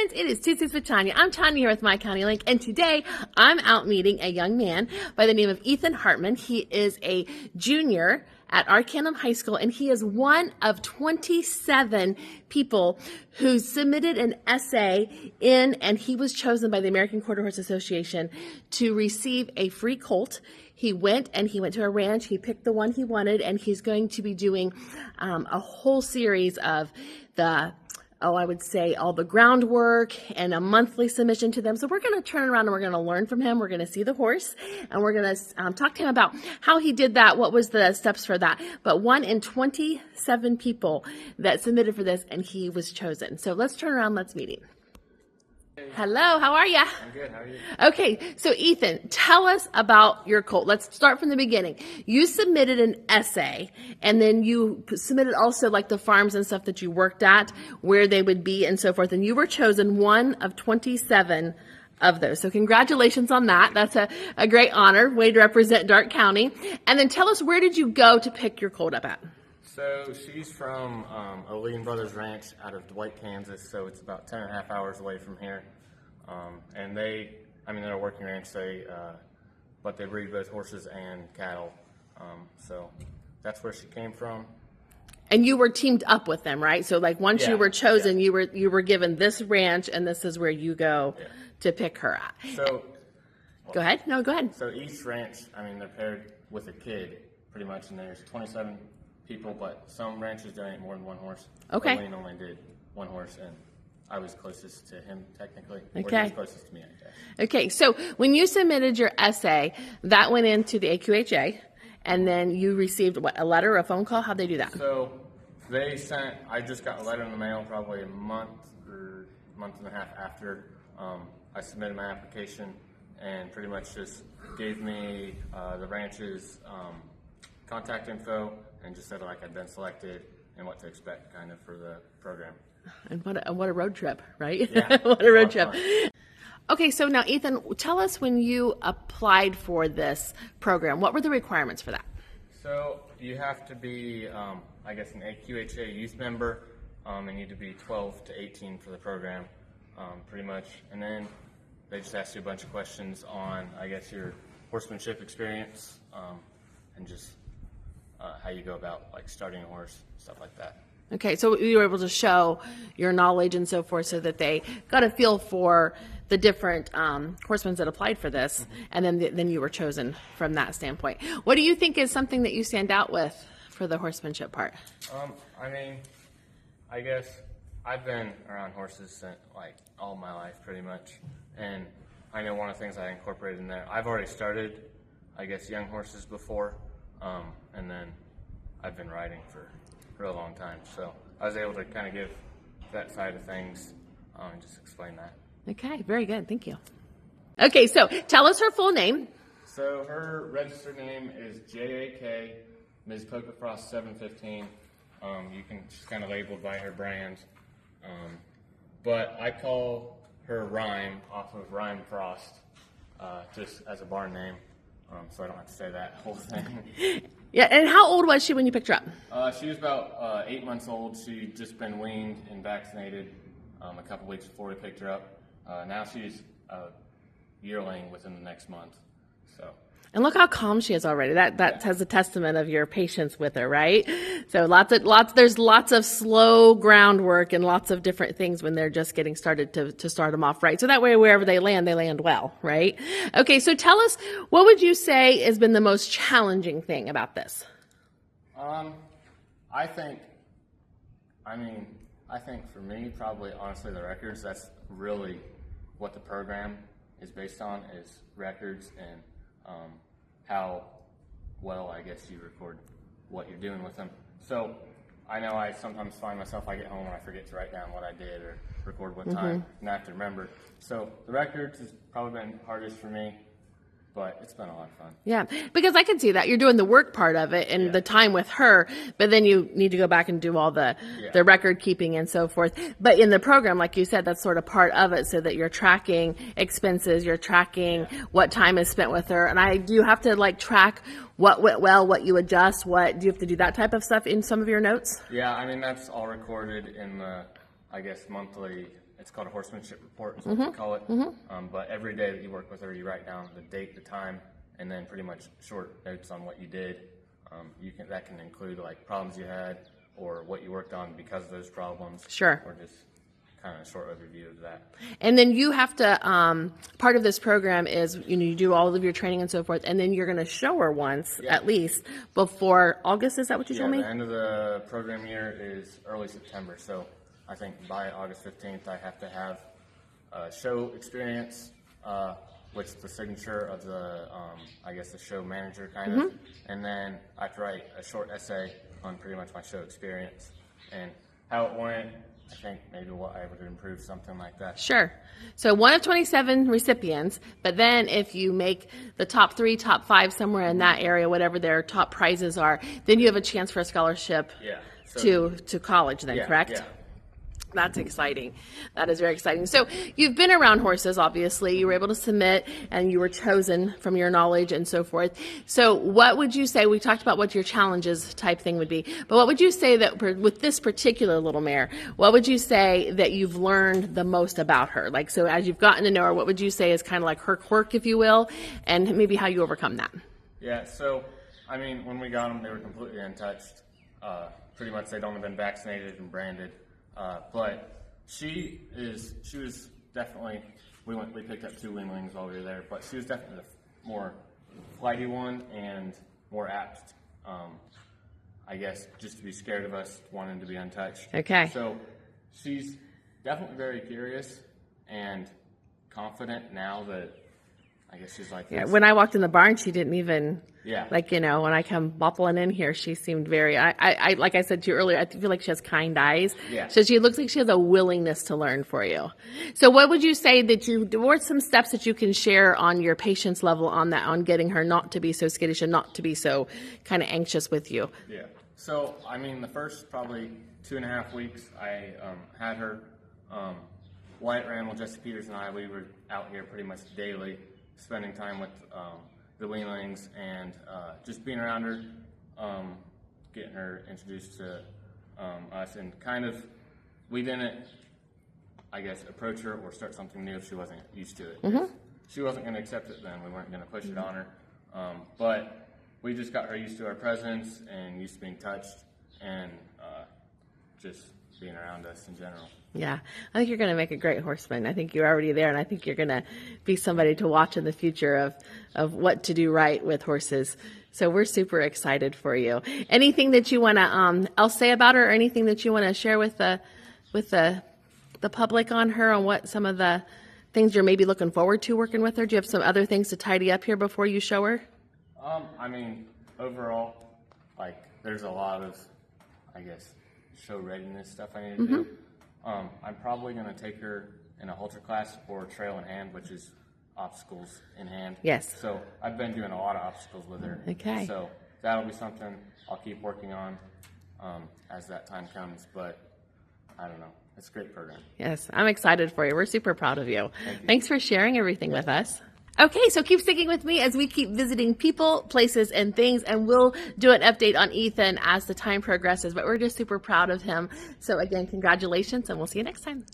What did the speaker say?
friends, it is Tuesdays with Tonya. I'm Tonya here with My County Link, and today I'm out meeting a young man by the name of Ethan Hartman. He is a junior at Arcanum High School, and he is one of 27 people who submitted an essay in, and he was chosen by the American Quarter Horse Association to receive a free colt. He went to a ranch, he picked the one he wanted, and he's going to be doing a whole series of I would say all the groundwork and a monthly submission to them. So we're going to turn around and we're going to learn from him. We're going to see the horse and we're going to talk to him about how he did that. What was the steps for that? But 1 in 27 people that submitted for this, and he was chosen. So let's turn around. Let's meet him. Hello, how are you? I'm good, how are you? Okay, so Ethan, tell us about your colt. Let's start from the beginning. You submitted an essay, and then you submitted also like the farms and stuff that you worked at, where they would be and so forth, and you were chosen one of 27 of those. So congratulations on that. That's a great honor, way to represent Darke County. And then tell us, where did you go to pick your colt up at? So she's from Olean Brothers Ranch out of Dwight, Kansas, so it's about 10.5 hours away from here. And they're a working ranch, but they breed both horses and cattle. So that's where she came from. And you were teamed up with them, right? So like once you were chosen, you were given this ranch, and this is where you go to pick her at. So go ahead. No, go ahead. So each ranch, they're paired with a kid pretty much, and there's 27 people, but some ranches donate more than one horse. Okay. Olean only did one horse, and I was closest to him technically. Okay. Or he was closest to me, I guess. Okay, so when you submitted your essay, that went into the AQHA, and then you received a letter or a phone call? How'd they do that? So I just got a letter in the mail probably a month or month and a half after I submitted my application, and pretty much just gave me the ranch's contact info and just said like I'd been selected and what to expect kind of for the program. And what a road trip, right? Yeah. What a road trip. Okay, so now Ethan, tell us, when you applied for this program, what were the requirements for that? So you have to be, an AQHA youth member, and you need to be 12 to 18 for the program, pretty much. And then they just ask you a bunch of questions on, your horsemanship experience, and just how you go about like starting a horse, stuff like that. Okay, so you were able to show your knowledge and so forth, so that they got a feel for the different horsemen that applied for this, and then you were chosen from that standpoint. What do you think is something that you stand out with for the horsemanship part? I guess I've been around horses since like all my life pretty much, and I know one of the things I incorporated in there, I've already started, young horses before, and then I've been riding for a long time, so I was able to kind of give that side of things and just explain that. Okay, very good. Thank you. Okay, so tell us her full name. So her registered name is JAK Ms. Coca-Frost 715. She's kind of labeled by her brand, but I call her Ryme off of Ryme Frost, just as a barn name, so I don't have to say that whole thing. Yeah, and how old was she when you picked her up? She was about 8 months old. She'd just been weaned and vaccinated a couple weeks before we picked her up. Now she's a yearling within the next month. So. And look how calm she is already. That has a testament of your patience with her, right? So there's lots of slow groundwork and lots of different things when they're just getting started to start them off right. So that way, wherever they land well, right? Okay, so tell us, what would you say has been the most challenging thing about this? I think for me, probably honestly the records. That's really what the program is based on, is records and how well, you record what you're doing with them. So I know I sometimes find myself, I get home and I forget to write down what I did or record what time, and I have to remember. So the records has probably been hardest for me, but it's been a lot of fun. Yeah, because I can see that. You're doing the work part of it and the time with her, but then you need to go back and do all the record keeping and so forth. But in the program, like you said, that's sort of part of it, so that you're tracking expenses, you're tracking what time is spent with her. And do you have to like track what went well, what you adjust, do you have to do that type of stuff in some of your notes? Yeah, that's all recorded in the, monthly it's called a horsemanship report, is what they call it. But every day that you work with her, you write down the date, the time, and then pretty much short notes on what you did. That can include like problems you had or what you worked on because of those problems. Sure. Or just kind of a short overview of that. And then you have to, part of this program is, you do all of your training and so forth, and then you're going to show her once, at least, before August. Is that what you told me? The end of the program year is early September, so I think by August 15th I have to have a show experience, which is the signature of the, the show manager kind of, and then I have to write a short essay on pretty much my show experience and how it went. I think maybe what I would improve, something like that. Sure. So one of 27 recipients, but then if you make the top 3, top 5 somewhere in that area, whatever their top prizes are, then you have a chance for a scholarship to college then, correct? Yeah. That's exciting. That is very exciting. So you've been around horses, obviously. You were able to submit, and you were chosen from your knowledge and so forth. So what would you say, we talked about what your challenges type thing would be, but what would you say that with this particular little mare, what would you say that you've learned the most about her? Like, so as you've gotten to know her, what would you say is kind of like her quirk, if you will, and maybe how you overcome that? Yeah, so, I mean, when we got them, they were completely untouched. Pretty much they don't have been vaccinated and branded. But she was definitely, we picked up 2 weanlings while we were there, but she was definitely the more flighty one and more apt, I guess, just to be scared of us, wanting to be untouched. Okay. So she's definitely very curious and confident now that I guess she's like this. Yeah, when I walked in the barn, she didn't even, Yeah. like, when I come boppling in here, she seemed very, I like I said to you earlier, I feel like she has kind eyes. Yeah. So she looks like she has a willingness to learn for you. So what would you say what are some steps that you can share on your patience level on that, on getting her not to be so skittish and not to be so kind of anxious with you? Yeah. So, I mean, the first probably 2.5 weeks, I had her. Wyatt Randall, Jesse Peters, and I, we were out here pretty much daily, spending time with the weanlings and just being around her, getting her introduced to us, and kind of, we didn't, I guess, approach her or start something new if she wasn't used to it. If she wasn't going to accept it, then we weren't going to push it on her. But we just got her used to our presence and used to being touched and just being around us in general. Yeah, I think you're going to make a great horseman. I think you're already there, and I think you're going to be somebody to watch in the future of what to do right with horses. So we're super excited for you. Anything that you want to else say about her, or anything that you want to share with the public on her, on what some of the things you're maybe looking forward to working with her? Do you have some other things to tidy up here before you show her? I mean, overall, like, there's a lot of, I guess, show readiness stuff I need to do. I'm probably going to take her in a halter class or trail in hand, which is obstacles in hand. Yes. So I've been doing a lot of obstacles with her. Okay. So that'll be something I'll keep working on as that time comes. But I don't know. It's a great program. Yes, I'm excited for you. We're super proud of you. Thank you. Thanks for sharing everything with us. Okay, so keep sticking with me as we keep visiting people, places, and things, and we'll do an update on Ethan as the time progresses, but we're just super proud of him. So again, congratulations, and we'll see you next time.